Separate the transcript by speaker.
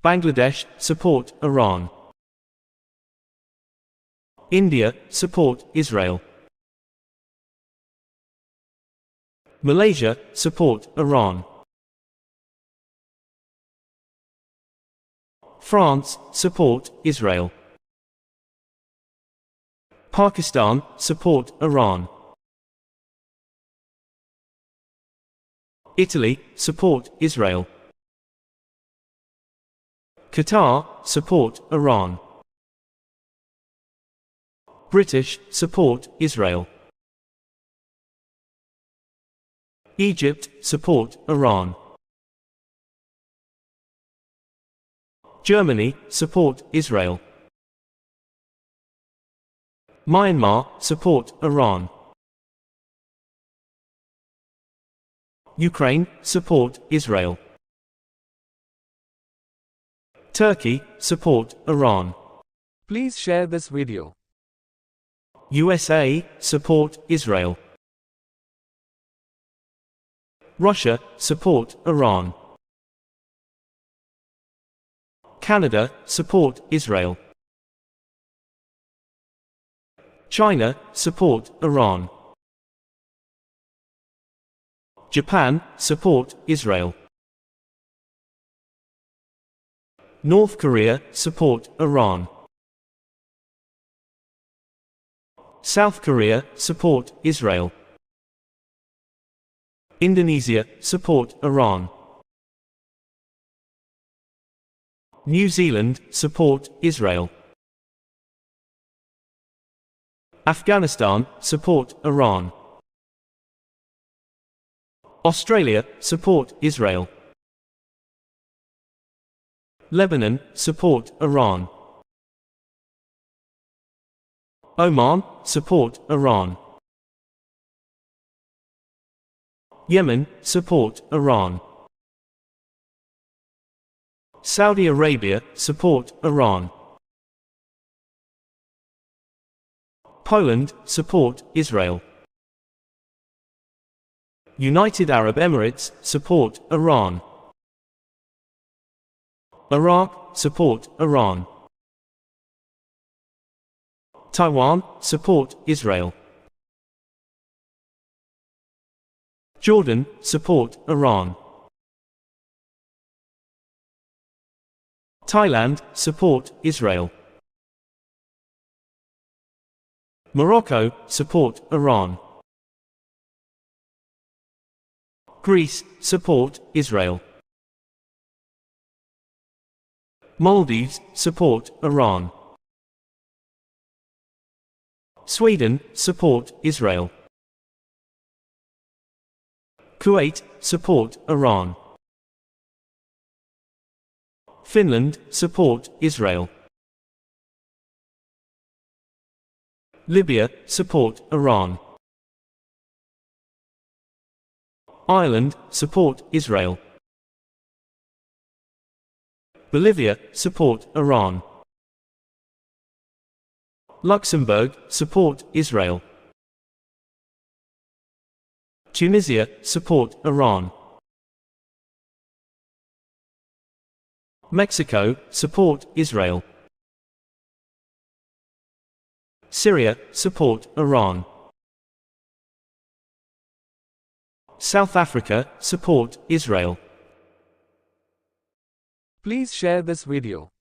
Speaker 1: Bangladesh, support Iran. India, support Israel. Malaysia, support Iran. France, support Israel. Pakistan, support Iran. Italy, support Israel. Qatar, support Iran. British, support Israel. Egypt, support Iran. Germany, support Israel. Myanmar, support Iran. Ukraine, support Israel. Turkey, support Iran.
Speaker 2: Please share this video.
Speaker 1: USA, support Israel. Russia, support Iran. Canada, support Israel. China, support Iran. Japan, support Israel. North Korea, support Iran. South Korea, support Israel. Indonesia, support Iran. New Zealand, support Israel. Afghanistan, support Iran. Australia, support Israel. Lebanon, support Iran. Oman, support Iran. Yemen, support Iran. Saudi Arabia, support Iran. Poland, support Israel. United Arab Emirates, support Iran. Iraq, support Iran. Taiwan, support Israel. Jordan, support Iran. Thailand, support Israel. Morocco, support Iran. Greece, support Israel. Maldives, support Iran. Sweden, support Israel. Kuwait, support Iran. Finland, support Israel. Libya, support Iran. Ireland, support Israel. Bolivia, support Iran. Luxembourg, support Israel. Tunisia, support Iran. Mexico, support Israel. Syria, support Iran. South Africa, support Israel.
Speaker 2: Please share this video.